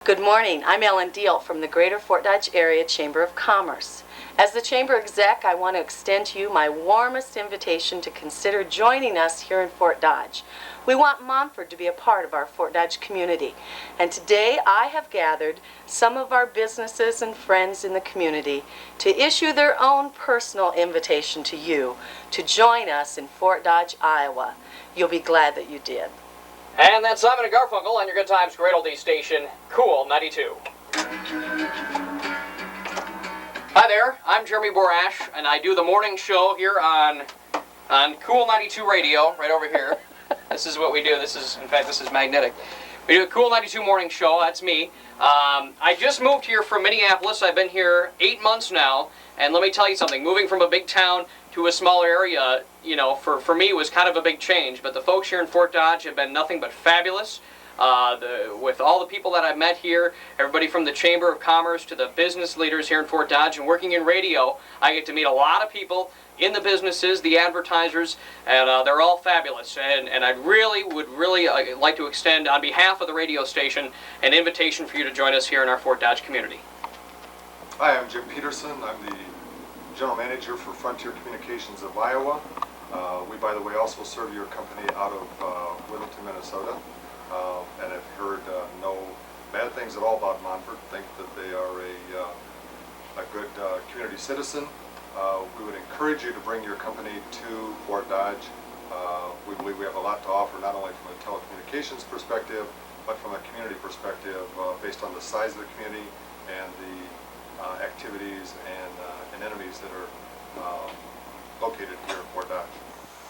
Good morning. I'm Ellen Deal from the Greater Fort Dodge Area Chamber of Commerce. As the Chamber Exec, I want to extend to you my warmest invitation to consider joining us here in Fort Dodge. We want Monfort to be a part of our Fort Dodge community, and today I have gathered some of our businesses and friends in the community to issue their own personal invitation to you to join us in Fort Dodge, Iowa. You'll be glad that you did. And that's Simon and Garfunkel on your Good Times Great Oldies station, Cool 92. Hi there, I'm Jeremy Borash, and I do the morning show here on Cool 92 Radio, right over here. This is what we do. This is magnetic. We do a Cool 92 morning show. That's me. I just moved here from Minneapolis. I've been here 8 months now, and let me tell you something. Moving from a big town to a smaller area, you know, for me was kind of a big change. But the folks here in Fort Dodge have been nothing but fabulous. With all the people that I've met here, everybody from the Chamber of Commerce to the business leaders here in Fort Dodge, and working in radio, I get to meet a lot of people in the businesses, the advertisers, and they're all fabulous. And I would really like to extend, on behalf of the radio station, an invitation for you to join us here in our Fort Dodge community. Hi, I'm Jim Peterson. I'm the General Manager for Frontier Communications of Iowa. We, by the way, also serve your company out of Worthington, Minnesota. And I've heard no bad things at all about Monfort. Think that they are a good community citizen. We would encourage you to bring your company to Fort Dodge. We believe we have a lot to offer, not only from a telecommunications perspective, but from a community perspective, based on the size of the community and the activities and enemies that are located here in Fort Dodge.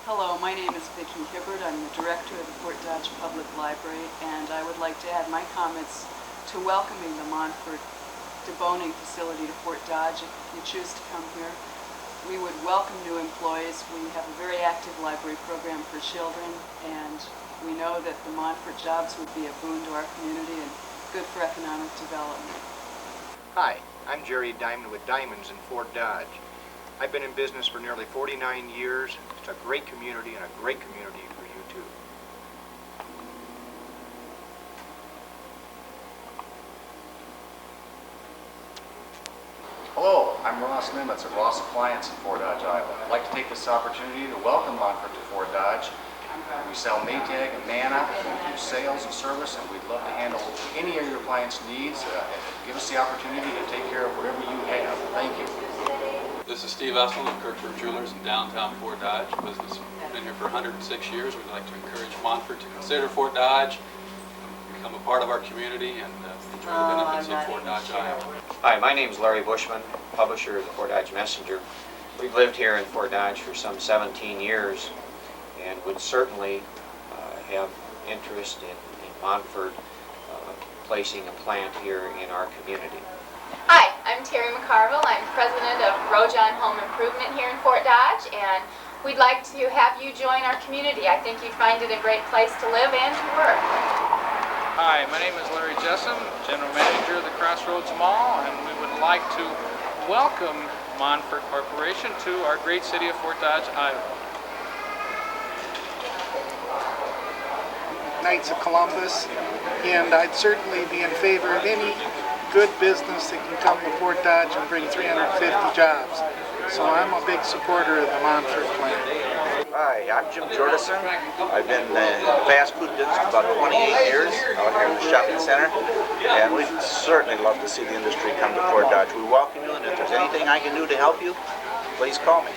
Hello, my name is Vicki Hibbert. I'm the director of the Fort Dodge Public Library, and I would like to add my comments to welcoming the Monfort deboning facility to Fort Dodge. If you choose to come here, we would welcome new employees. We have a very active library program for children, and we know that the Monfort jobs would be a boon to our community and good for economic development. Hi, I'm Jerry Diamond with Diamonds in Fort Dodge. I've been in business for nearly 49 years. It's a great community and a great community for you too. Hello, I'm Ross Nimitz at Ross Appliance in Fort Dodge, Iowa. I'd like to take this opportunity to welcome Monfort to Fort Dodge. We sell Maytag and Mana, we do sales and service, and we'd love to handle any of your appliance needs. Give us the opportunity to take care of whatever you have. Thank you. This is Steve Essel of Kirkford Jewelers in downtown Fort Dodge. Business been here for 106 years. We'd like to encourage Monfort to consider Fort Dodge, become a part of our community, and enjoy the benefits of Fort Dodge, Iowa. Hi, my name is Larry Bushman, publisher of the Fort Dodge Messenger. We've lived here in Fort Dodge for some 17 years and would certainly have interest in Monfort placing a plant here in our community. Hi, I'm Terry McCarville. I'm president of Rojon Home Improvement here in Fort Dodge, and we'd like to have you join our community. I think you'd find it a great place to live and to work. Hi, my name is Larry Jessam, general manager of the Crossroads Mall, and we would like to welcome Monfort Corporation to our great city of Fort Dodge, Iowa. Knights of Columbus, and I'd certainly be in favor of any good business that can come to Fort Dodge and bring 350 jobs. So I'm a big supporter of the Monfort plan. Hi, I'm Jim Jordison. I've been in the fast food business for about 28 years out here in the shopping center, and we'd certainly love to see the industry come to Fort Dodge. We welcome you, and if there's anything I can do to help you, please call me.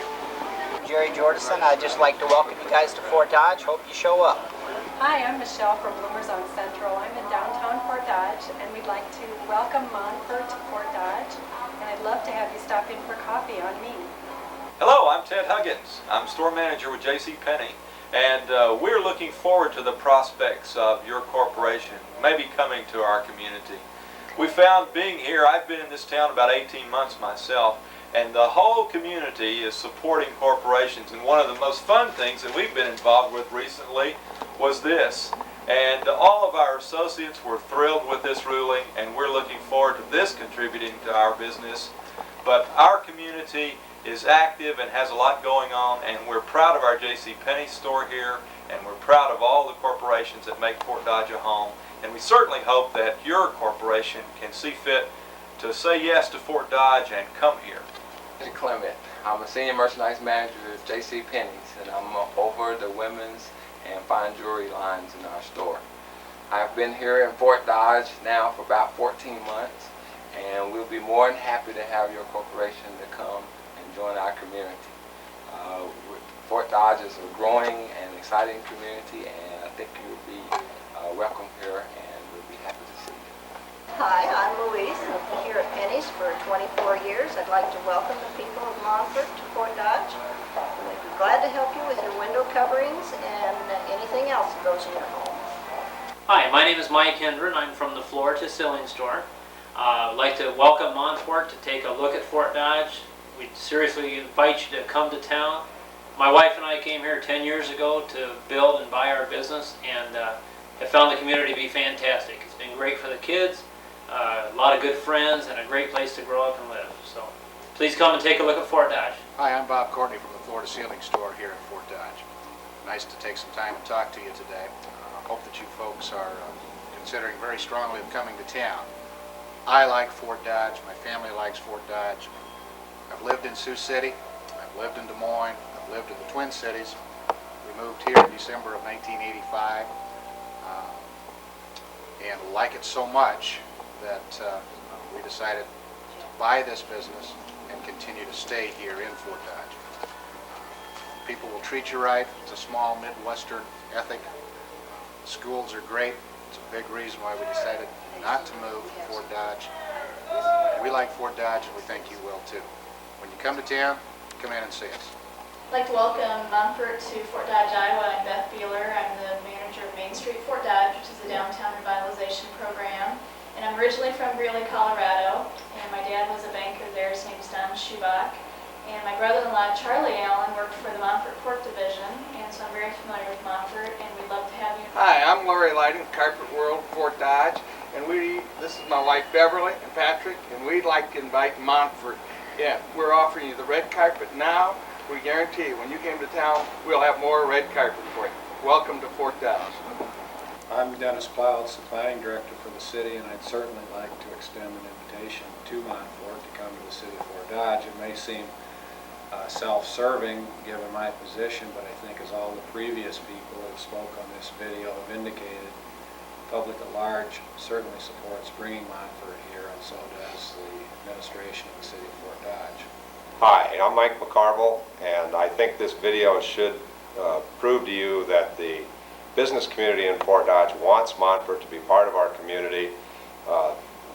Jerry Jordison. I'd just like to welcome you guys to Fort Dodge. Hope you show up. Hi, I'm Michelle from Bloomers on Central. I'm in downtown Fort Dodge, and we'd like to welcome Monfort to Fort Dodge, and I'd love to have you stop in for coffee on me. Hello, I'm Ted Huggins. I'm store manager with J.C. Penney, and we're looking forward to the prospects of your corporation maybe coming to our community. We found being here, I've been in this town about 18 months myself, and the whole community is supporting corporations, and one of the most fun things that we've been involved with recently was this. And all of our associates were thrilled with this ruling, and we're looking forward to this contributing to our business. But our community is active and has a lot going on, and we're proud of our J.C. Penney store here, and we're proud of all the corporations that make Fort Dodge a home, and we certainly hope that your corporation can see fit to say yes to Fort Dodge and come here. Clement. I'm a senior merchandise manager at J.C. Penney's, and I'm over the women's and fine jewelry lines in our store. I've been here in Fort Dodge now for about 14 months, and we'll be more than happy to have your corporation to come and join our community. Fort Dodge is a growing and exciting community, and I think you'll be welcome here, and we'll be happy to see you. Hi, I'm Louise. I've been here at Penney's for 24 years. I'd like to welcome the people of Monfort to Fort Dodge. We'd be glad to help you with your window coverings and anything else that goes in your home. Hi, my name is Mike Hendren. I'm from the Floor to Ceiling store. I'd like to welcome Monfort to take a look at Fort Dodge. We seriously invite you to come to town. My wife and I came here 10 years ago to build and buy our business, and have found the community to be fantastic. It's been great for the kids, a lot of good friends, and a great place to grow up and live. So please come and take a look at Fort Dodge. Hi, I'm Bob Courtney from the Floor to Ceiling store here in Fort Dodge. Nice to take some time to talk to you today. I hope that you folks are considering very strongly of coming to town. I like Fort Dodge. My family likes Fort Dodge. I've lived in Sioux City. I've lived in Des Moines. I've lived in the Twin Cities. We moved here in December of 1985 and like it so much that we decided to buy this business and continue to stay here in Fort Dodge. People will treat you right. It's a small Midwestern ethic. Schools are great. It's a big reason why we decided not to move to Fort Dodge. We like Fort Dodge, and we think you will too. When you come to town, come in and see us. I'd like to welcome Monfort to Fort Dodge, Iowa. I'm Beth Beeler. I'm the manager of Main Street Fort Dodge, which is a downtown revitalization program. And I'm originally from Greeley, Colorado, and my dad was a banker there. His name is Don Schubach. And my brother-in-law, Charlie Allen, worked for the Monfort Pork Division, and so I'm very familiar with Monfort, and we'd love to have you. Hi, I'm Laurie Lighting, Carpet World, Fort Dodge, and this is my wife Beverly and Patrick, and we'd like to invite Monfort. Yeah, we're offering you the red carpet now. We guarantee you, when you came to town, we'll have more red carpet for you. Welcome to Fort Dodge. I'm Dennis Plouts, the planning director for the city, and I'd certainly like to extend an invitation to Monfort to come to the city of Fort Dodge. It may seem self-serving given my position, but I think as all the previous people that spoke on this video have indicated, the public at large certainly supports bringing Monfort here, and so does the administration of the city of Fort Dodge. Hi, I'm Mike McCarville, and I think this video should prove to you that the business community in Fort Dodge wants Monfort to be part of our community.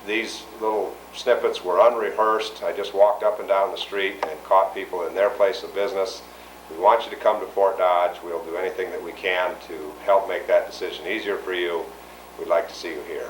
These little snippets were unrehearsed. I just walked up and down the street and caught people in their place of business. We want you to come to Fort Dodge. We'll do anything that we can to help make that decision easier for you. We'd like to see you here.